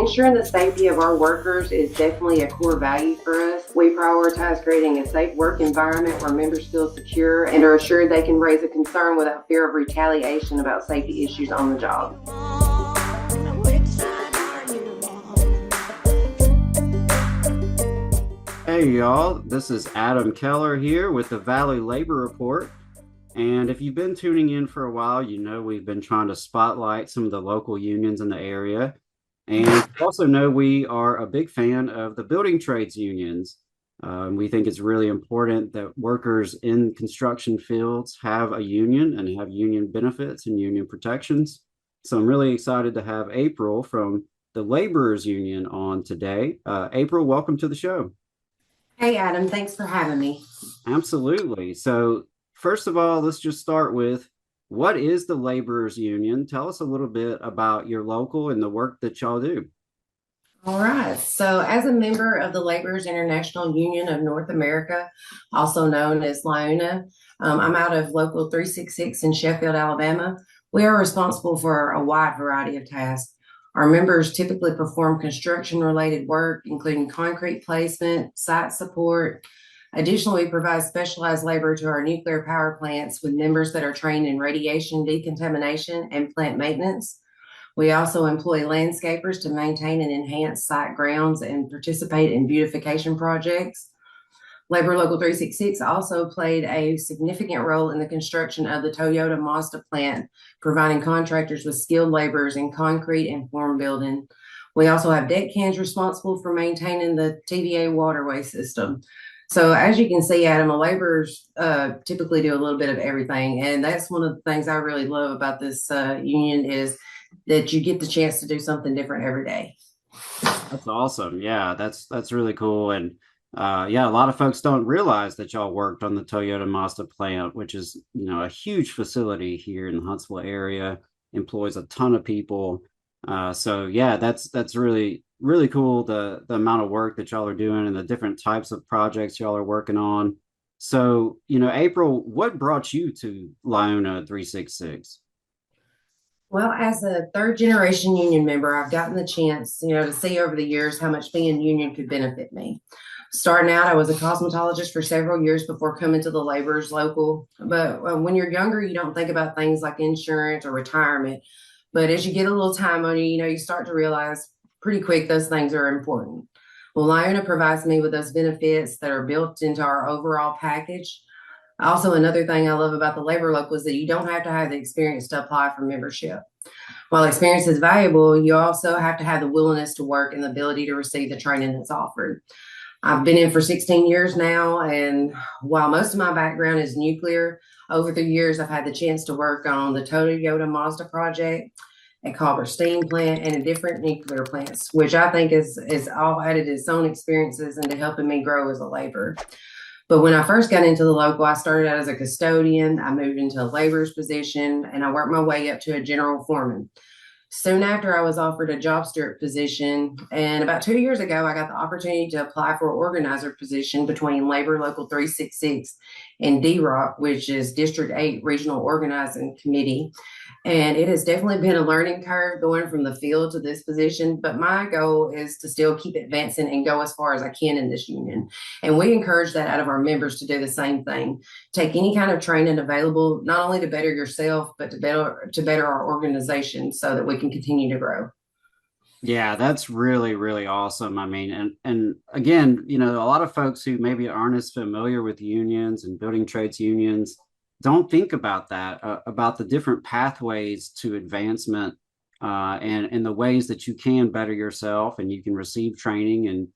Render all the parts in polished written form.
Ensuring the safety of our workers is definitely a core value for us. We prioritize creating a safe work environment where members feel secure and are assured they can raise a concern without fear of retaliation about safety issues on the job. Hey y'all, this is Adam Keller here with the Valley Labor Report. And if you've been tuning in for a while, you know we've been trying to spotlight some of the local unions in the area. And you also know we are a big fan of the building trades unions. We think it's really important that workers in construction fields have a union and have union benefits and union protections. So I'm really excited to have April from the Laborers Union on today. April, welcome to the show. Hey, Adam, thanks for having me. Absolutely. So, first of all, let's just start with what is the Laborers Union? Tell us a little bit about your local and the work that y'all do. All right. So, as a member of the Laborers International Union of North America, also known as LiUNA, I'm out of Local 366 in Sheffield, Alabama. We are responsible for a wide variety of tasks. Our members typically perform construction-related work, including concrete placement, site support. Additionally, we provide specialized labor to our nuclear power plants with members that are trained in radiation decontamination and plant maintenance. We also employ landscapers to maintain and enhance site grounds and participate in beautification projects. Labor Local 366 also played a significant role in the construction of the Toyota Mazda plant, providing contractors with skilled laborers in concrete and form building. We also have deckhands responsible for maintaining the TVA waterway system. So as you can see, Adam, laborers typically do a little bit of everything. And that's one of the things I really love about this union is that you get the chance to do something different every day. That's awesome. Yeah, that's really cool. And yeah, a lot of folks don't realize that y'all worked on the Toyota Mazda plant, which is, a huge facility here in the Huntsville area, employs a ton of people. So yeah, that's really, really cool, the amount of work that y'all are doing and the different types of projects y'all are working on. So, April, what brought you to LiUNA 366? Well, as a third generation union member, I've gotten the chance, to see over the years how much being union could benefit me. Starting out, I was a cosmetologist for several years before coming to the Laborers Local. But when you're younger, you don't think about things like insurance or retirement. But as you get a little time on you, you start to realize pretty quick those things are important. Well, LiUNA provides me with those benefits that are built into our overall package. Also, another thing I love about the Labor Local is that you don't have to have the experience to apply for membership. While experience is valuable, you also have to have the willingness to work and the ability to receive the training that's offered. I've been in for 16 years now, and while most of my background is nuclear, over the years I've had the chance to work on the Toyota Mazda project, a Culver steam plant, and a different nuclear plants, which I think is all added its own experiences into helping me grow as a laborer. But when I first got into the local, I started out as a custodian. I moved into a laborer's position, and I worked my way up to a general foreman. Soon after, I was offered a job steward position, and about 2 years ago, I got the opportunity to apply for an organizer position between Labor Local 366 and DROC, which is District 8 Regional Organizing Committee. And it has definitely been a learning curve going from the field to this position, but my goal is to still keep advancing and go as far as I can in this union. And we encourage that out of our members to do the same thing. Take any kind of training available, not only to better yourself, but to better our organization so that we can continue to grow. Yeah, that's really, really awesome. I mean, and again, a lot of folks who maybe aren't as familiar with unions and building trades unions don't think about that, about the different pathways to advancement, and the ways that you can better yourself and you can receive training. And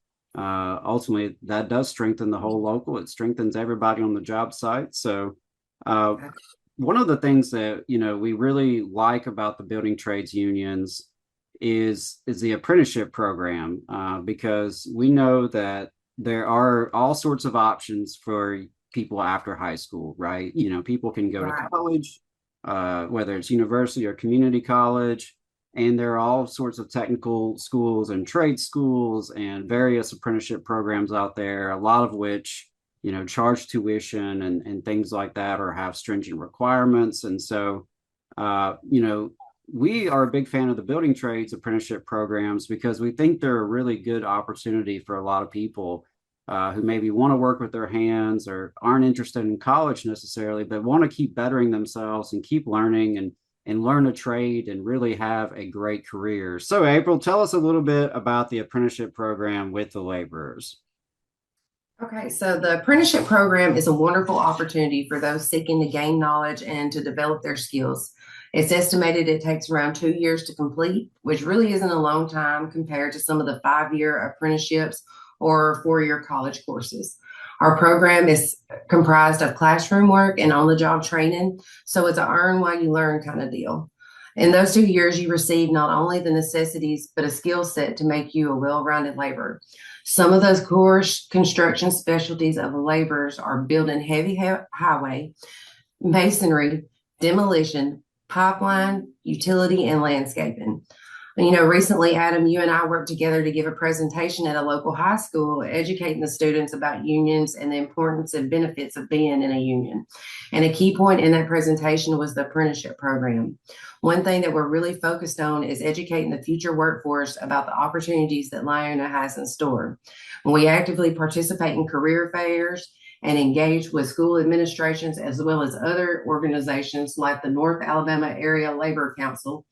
ultimately, that does strengthen the whole local. It strengthens everybody on the job site. So one of the things that, we really like about the building trades unions is the apprenticeship program, because we know that there are all sorts of options for people after high school, right? People can go to college, whether it's university or community college, and there are all sorts of technical schools and trade schools and various apprenticeship programs out there, a lot of which, charge tuition and things like that or have stringent requirements. And so, we are a big fan of the building trades apprenticeship programs because we think they're a really good opportunity for a lot of people who maybe want to work with their hands or aren't interested in college necessarily, but want to keep bettering themselves and keep learning and learn a trade and really have a great career. So, April, tell us a little bit about the apprenticeship program with the laborers. Okay, so the apprenticeship program is a wonderful opportunity for those seeking to gain knowledge and to develop their skills. It's estimated it takes around 2 years to complete, which really isn't a long time compared to some of the 5-year apprenticeships or 4-year college courses. Our program is comprised of classroom work and on the job training, so it's a earn while you learn kind of deal. In those 2 years, you receive not only the necessities, but a skill set to make you a well rounded laborer. Some of those core construction specialties of laborers are building heavy highway, masonry, demolition, pipeline, utility, and landscaping. Recently, Adam, you and I worked together to give a presentation at a local high school, educating the students about unions and the importance and benefits of being in a union. And a key point in that presentation was the apprenticeship program. One thing that we're really focused on is educating the future workforce about the opportunities that LiUNA has in store. We actively participate in career fairs and engage with school administrations as well as other organizations like the North Alabama Area Labor Council,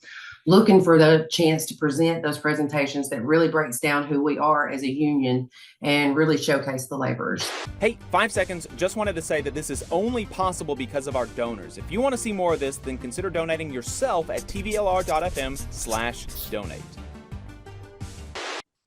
looking for the chance to present those presentations that really breaks down who we are as a union and really showcase the laborers. Hey, 5 seconds. Just wanted to say that this is only possible because of our donors. If you want to see more of this, then consider donating yourself at tvlr.fm/donate.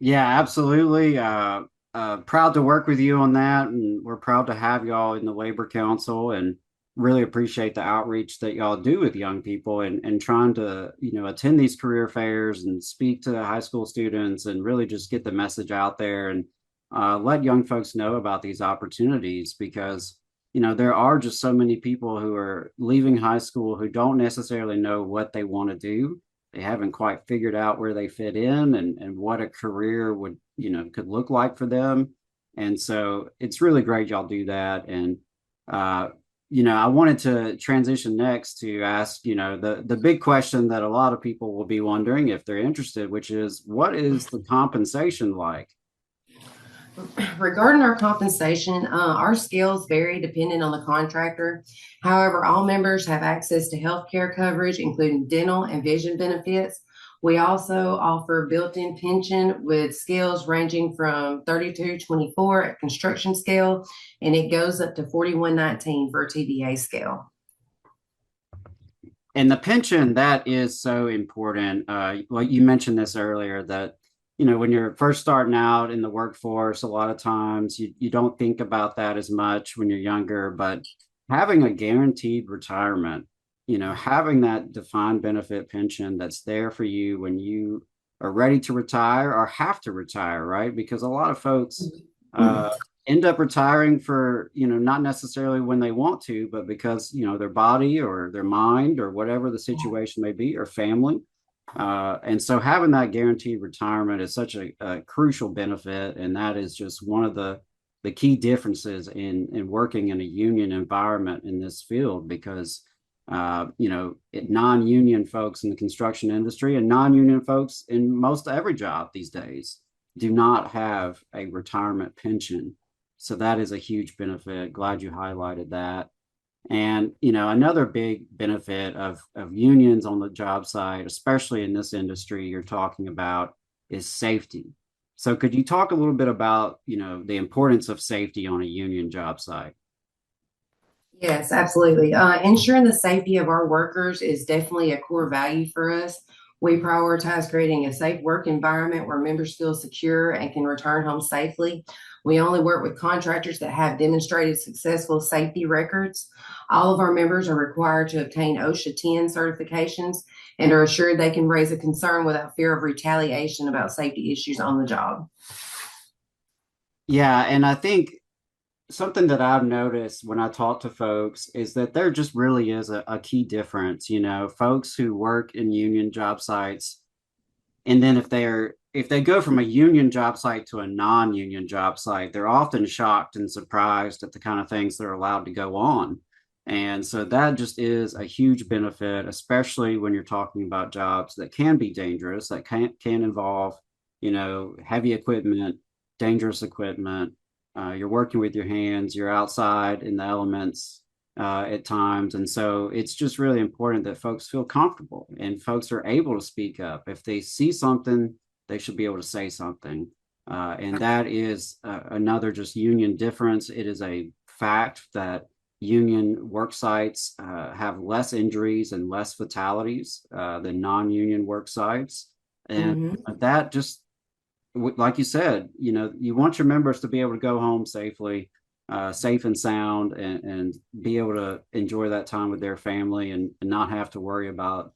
Yeah, absolutely. Proud to work with you on that. And we're proud to have y'all in the Labor Council and really appreciate the outreach that y'all do with young people and trying to, attend these career fairs and speak to high school students and really just get the message out there and let young folks know about these opportunities because, there are just so many people who are leaving high school who don't necessarily know what they want to do. They haven't quite figured out where they fit in and what a career would, could look like for them. And so it's really great y'all do that. And, I wanted to transition next to ask, the big question that a lot of people will be wondering if they're interested, which is what is the compensation like? Regarding our compensation, our scales vary depending on the contractor. However, all members have access to health care coverage, including dental and vision benefits. We also offer built-in pension with scales ranging from 3224 at construction scale, and it goes up to 4119 for a TBA scale. And the pension, that is so important. Well, you mentioned this earlier that, when you're first starting out in the workforce, a lot of times you don't think about that as much when you're younger, but having a guaranteed retirement, having that defined benefit pension that's there for you when you are ready to retire or have to retire, right? Because a lot of folks end up retiring for, not necessarily when they want to, but because, their body or their mind or whatever the situation may be or family. And so having that guaranteed retirement is such a crucial benefit. And that is just one of the key differences in working in a union environment in this field because non-union folks in the construction industry and non-union folks in most every job these days do not have a retirement pension. So that is a huge benefit. Glad you highlighted that. And, another big benefit of unions on the job site, especially in this industry you're talking about, is safety. So could you talk a little bit about, the importance of safety on a union job site? Yes, absolutely. Ensuring the safety of our workers is definitely a core value for us. We prioritize creating a safe work environment where members feel secure and can return home safely. We only work with contractors that have demonstrated successful safety records. All of our members are required to obtain OSHA 10 certifications and are assured they can raise a concern without fear of retaliation about safety issues on the job. Yeah, and I think something that I've noticed when I talk to folks is that there just really is a key difference. Folks who work in union job sites, and then if they go from a union job site to a non-union job site, they're often shocked and surprised at the kind of things that are allowed to go on. And so that just is a huge benefit, especially when you're talking about jobs that can be dangerous, that can involve, heavy equipment, dangerous equipment. You're working with your hands, you're outside in the elements at times. And so it's just really important that folks feel comfortable and folks are able to speak up. If they see something, they should be able to say something. And that is another just union difference. It is a fact that union work sites have less injuries and less fatalities than non-union work sites. And that just, like you said, you want your members to be able to go home safely, safe and sound, and be able to enjoy that time with their family and not have to worry about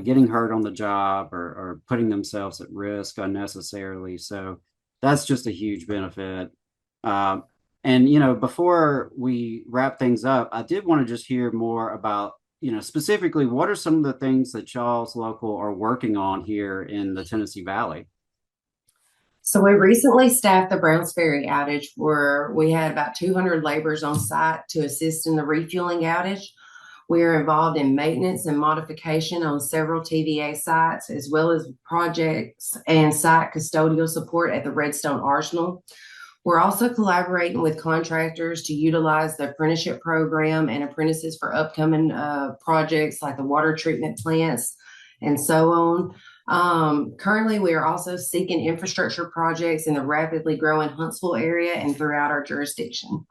getting hurt on the job or putting themselves at risk unnecessarily. So that's just a huge benefit. And before we wrap things up, I did want to just hear more about, specifically what are some of the things that y'all's local are working on here in the Tennessee Valley? So we recently staffed the Browns Ferry outage where we had about 200 laborers on site to assist in the refueling outage. We are involved in maintenance and modification on several TVA sites, as well as projects and site custodial support at the Redstone Arsenal. We're also collaborating with contractors to utilize the apprenticeship program and apprentices for upcoming projects like the water treatment plants and so on. Currently, we are also seeking infrastructure projects in the rapidly growing Huntsville area and throughout our jurisdiction.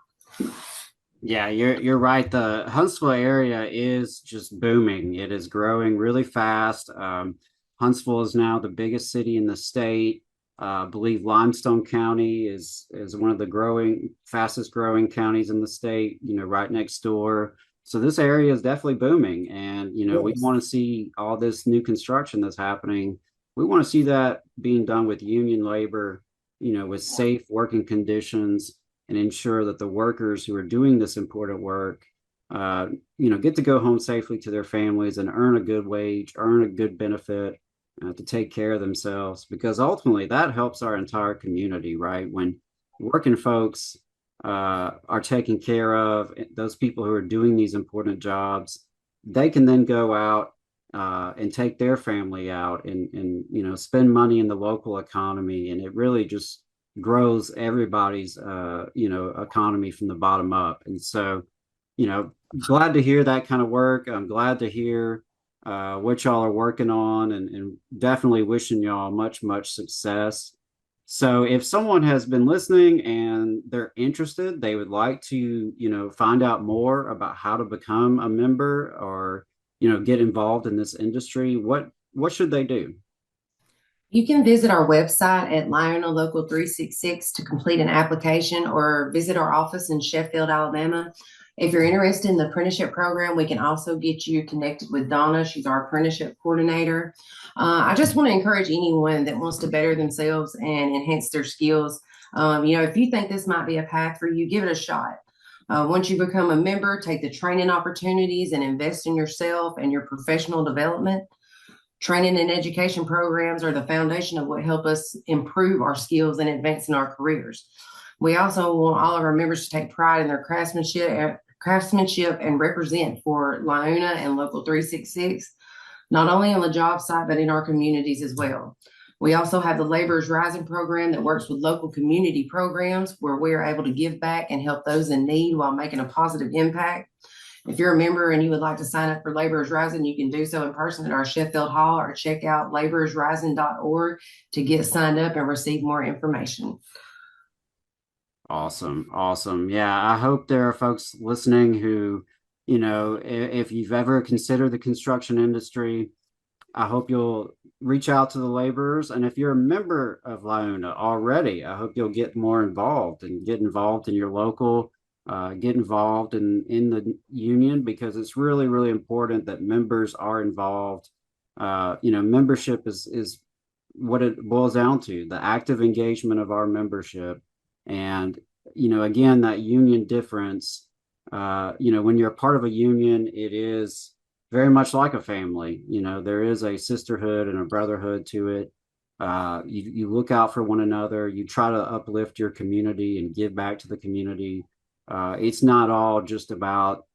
Yeah, you're right. The Huntsville area is just booming. It is growing really fast. Huntsville is now the biggest city in the state. I believe Limestone County is one of the fastest growing counties in the state, right next door. So this area is definitely booming. And, we want to see all this new construction that's happening. We want to see that being done with union labor, with safe working conditions, and ensure that the workers who are doing this important work, get to go home safely to their families and earn a good wage, earn a good benefit, to take care of themselves, because ultimately that helps our entire community, right? When working folks are taken care of, those people who are doing these important jobs, they can then go out and take their family out and spend money in the local economy, and it really just grows everybody's economy from the bottom up. And so glad to hear that kind of work. I'm glad to hear what y'all are working on, and definitely wishing y'all much success. So if someone has been listening and they're interested, they would like to find out more about how to become a member or get involved in this industry, what should they do? You can visit our website at LiUNA Local 366 to complete an application, or visit our office in Sheffield, Alabama. If you're interested in the apprenticeship program, we can also get you connected with Donna. She's our apprenticeship coordinator. I just want to encourage anyone that wants to better themselves and enhance their skills. If you think this might be a path for you, give it a shot. Once you become a member, take the training opportunities and invest in yourself and your professional development. Training and education programs are the foundation of what help us improve our skills and advance in our careers. We also want all of our members to take pride in their craftsmanship and represent for LiUNA and Local 366, not only on the job site, but in our communities as well. We also have the Laborers Rising program that works with local community programs where we are able to give back and help those in need while making a positive impact. If you're a member and you would like to sign up for Laborers Rising, you can do so in person at our Sheffield Hall, or check out laborersrising.org to get signed up and receive more information. Awesome. Yeah, I hope there are folks listening who, if you've ever considered the construction industry, I hope you'll reach out to the laborers. And if you're a member of LiUNA already, I hope you'll get more involved and get involved in your local, get involved in the union, because it's really important that members are involved. Membership is what it boils down to, the active engagement of our membership. And, again, that union difference, when you're a part of a union, it is very much like a family. There is a sisterhood and a brotherhood to it. You look out for one another. You try to uplift your community and give back to the community. It's not all just about,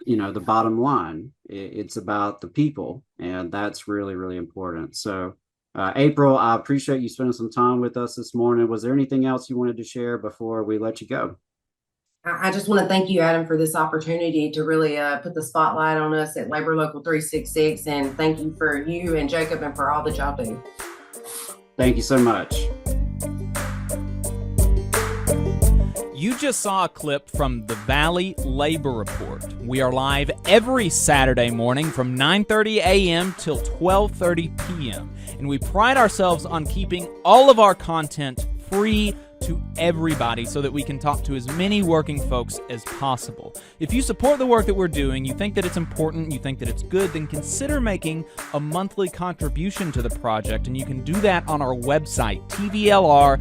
the bottom line. It's about the people, and that's really, really important. So, April, I appreciate you spending some time with us this morning. Was there anything else you wanted to share before we let you go? I just want to thank you, Adam, for this opportunity to really put the spotlight on us at Labor Local 366. And thank you for you and Jacob and for all that y'all do. Thank you so much. You just saw a clip from the Valley Labor Report. We are live every Saturday morning from 9:30 a.m. till 12:30 p.m. And we pride ourselves on keeping all of our content free to everybody so that we can talk to as many working folks as possible. If you support the work that we're doing, you think that it's important, you think that it's good, then consider making a monthly contribution to the project, and you can do that on our website, tvlr.fm.